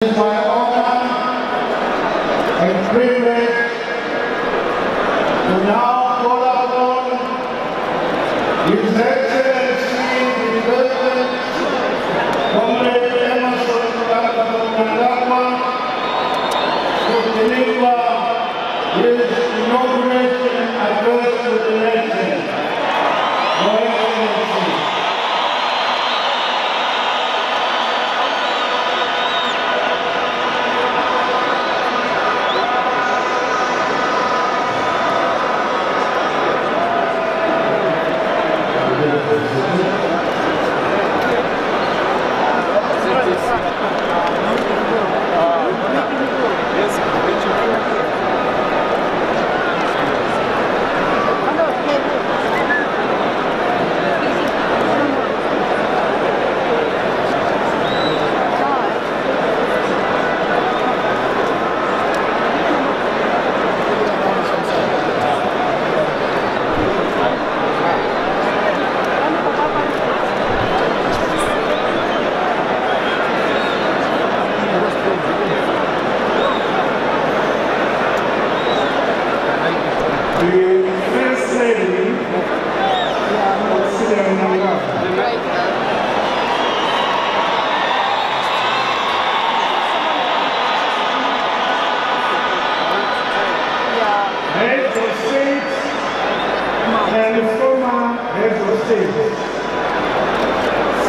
It is my honor and privilege to now call upon His Excellency, the President, Comrade Emerson Mnangagwa, to deliver his inauguration address to the nation. Your Excellency.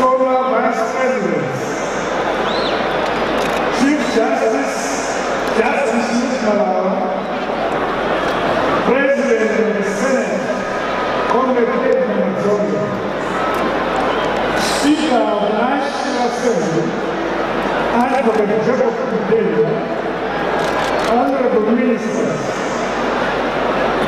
Former Vice Presidents, Chief Justice Malawa, President of the Senate, Comrade Mazzoni, Speaker of the National Assembly, Advocate Jacob Mudela, Honorable Ministers,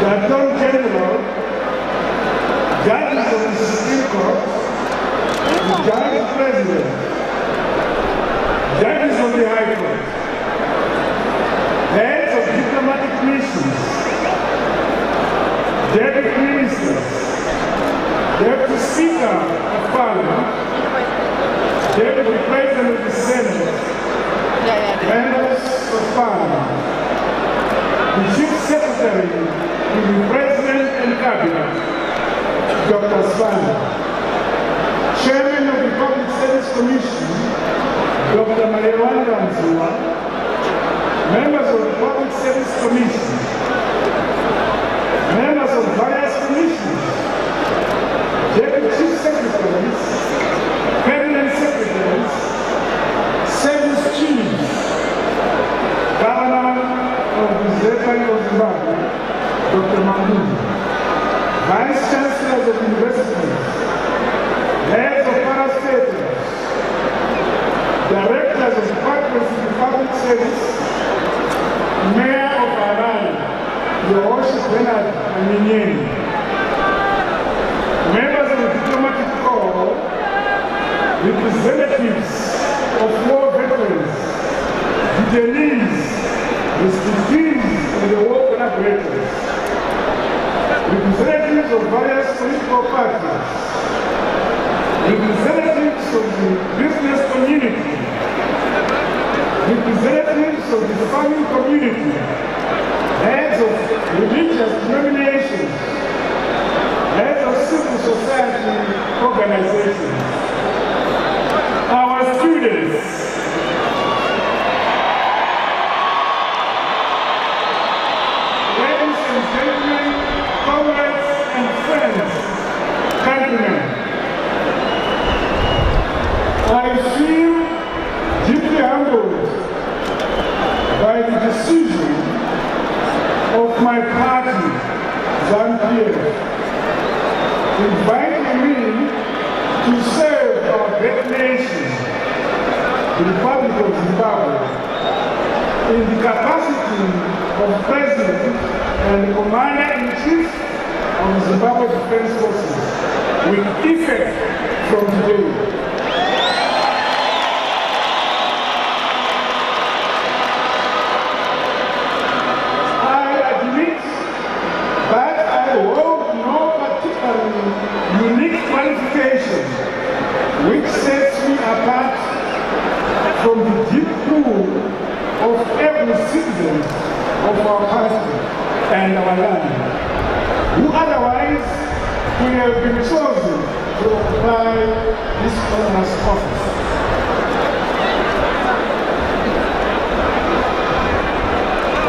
the Attorney General, Judges of the Supreme Court, the Judge President, Judges of the High Court, heads of diplomatic missions, Deputy Ministers, Deputy Speaker of Parliament, Deputy President of the Senate, Members of Parliament, the Chief Secretary to the President and Cabinet, Dr. Spana, Chairman of the Public Service Commission, Dr. Marijuana Nzua, members of the Public Service Commission, members of various commissions, Deputy Chief Secretaries, Permanent Secretaries, Service Chiefs, Governor of the Republic of Zimbabwe, Dr. Manguzi, Vice Chancellors of Universities, Heads of Parastatals, Directors of Departments of the Public Service, Mayor of Harare, Your Worship Bernard Aminyeni, members of the Diplomatic Corps, representatives of war veterans, detainees, refugees, and the war collaborators, representatives of various political parties, representatives of the business community, representatives of the farming community, heads of religious denominations, heads of civil society organizations, our students, ladies and gentlemen, comrades and friends, countrymen, I feel deeply humbled by the decision of my party, ZANU-PF, inviting me to serve our great nation, the Republic of Zimbabwe, in the capacity of President and Commander-in-Chief of the Zimbabwe Defense Forces, with effect from today. I admit that I hold no particularly unique qualification which sets me apart from the deep pool our land, who otherwise would have been chosen to occupy this honor's office.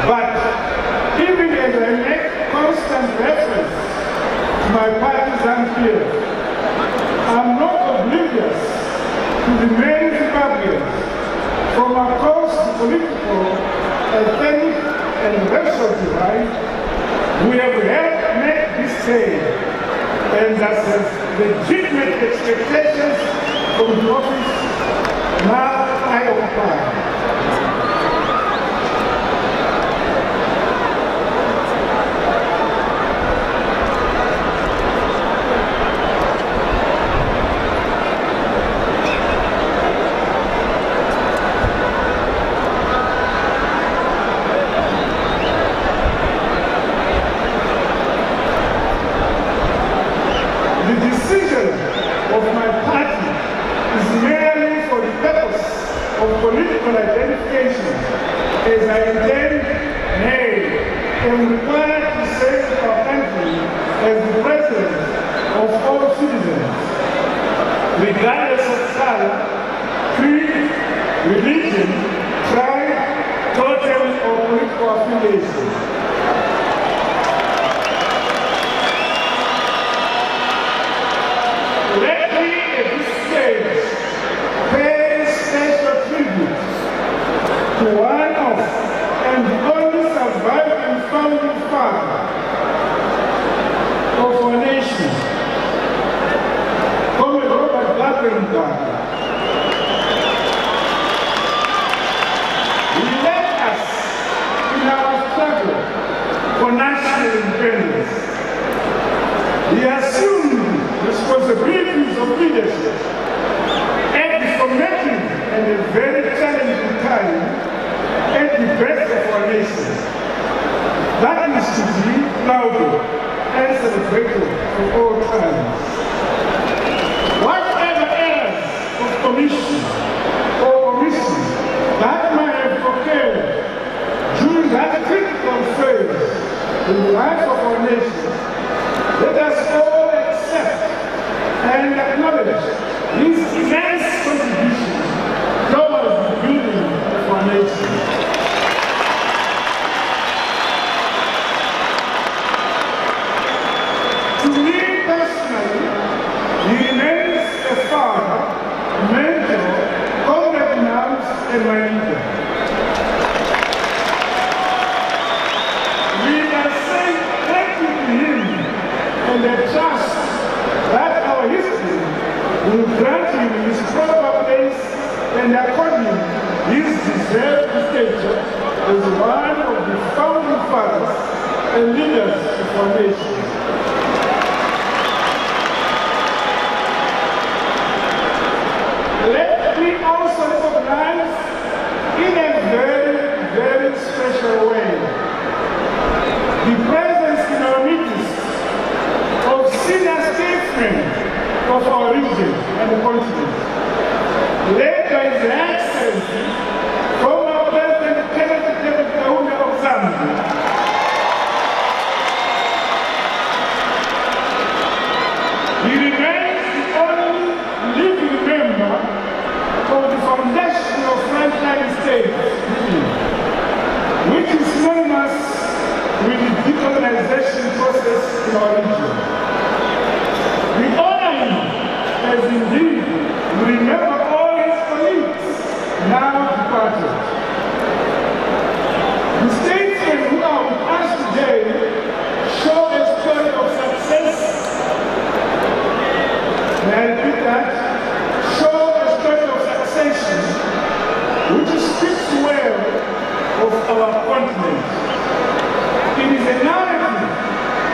But even as I make constant reference to my partisan peers, I'm not oblivious to the many Zimbabweans from across the political, ethnic, and racial divide who have helped make this day and that has legitimate expectations from the office now I occupy. Political identification as I intend, am required to serve our country as the president of all citizens, regardless of color, creed, religion, tribe, totem, or political affiliation. Let me at this stage pay special tribute to one of and the only surviving founding father of our nation, Comrade Robert Gabriel. He led us in our struggle for national independence. He assumed responsibilities of leadership and for making and a very challenging time at the best of our nation. That is to be lauded and celebrated for all times. Whatever errors of commission or omission that might have occurred during that critical phase in the life of our nation, let us all accept and acknowledge his immense contribution towards the building of our nation. To me personally, he remains a father, mentor, comrade in arms, and my leader. We can say thank you to him and the trust that our history will grant him his proper place and accord him his deserved stature as one of the founding fathers and leaders of our nation. Let me also recognize in a very, very special way the presence in our midst of senior statesmen of our region and the continent, led by His Excellency, former President Kenneth Kaunda of Zambia, he remains the only living member of the Foundation of Franchise States, which is synonymous with the decolonization process in our region. We honor him as indeed we remember all his colleagues now departed. The statesmen who are with us today show a story of success. May I repeat that? Show a story of succession which speaks well of our continent. It is a narrative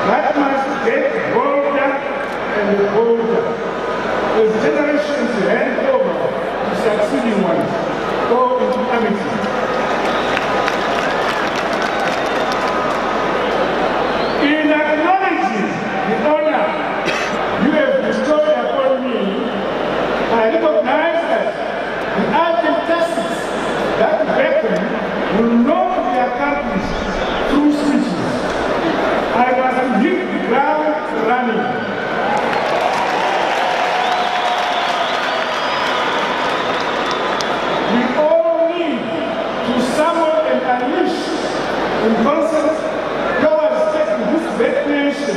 that must get bolder and bolder as generations hand over to succeeding ones, or into amity. In acknowledging the honor you have bestowed upon me, I recognize that the urgent tasks that beckon will not be accomplished in concert towards taking this great nation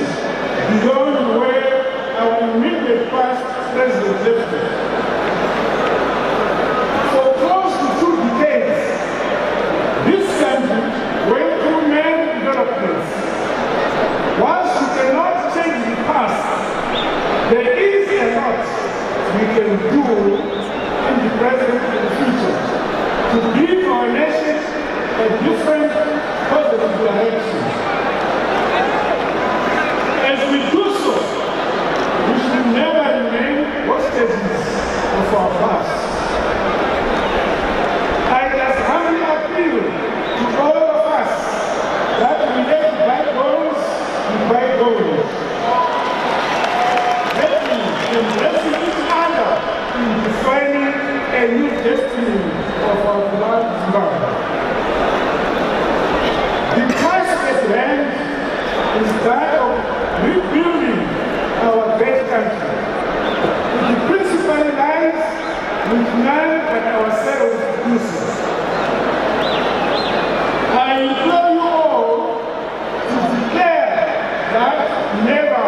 beyond where our immediate past president left it. For close to 2 decades, this country went through many developments. Whilst we cannot change the past, there is a lot we can do in the present and the future to give our nation a different positive direction. As we do so, we should never remain hostages of our past. I just humbly appeal to all of us that we let bygones be bygones. Let me embrace each other in defining a new destiny of our beloved Zimbabwe. The task at hand is that of rebuilding our great country. The principal lies with none but ourselves to do so. I implore you all to declare that never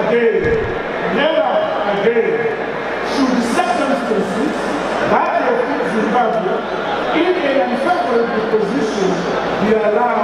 again should circumstances that have put Zimbabwe in an unfavorable position be allowed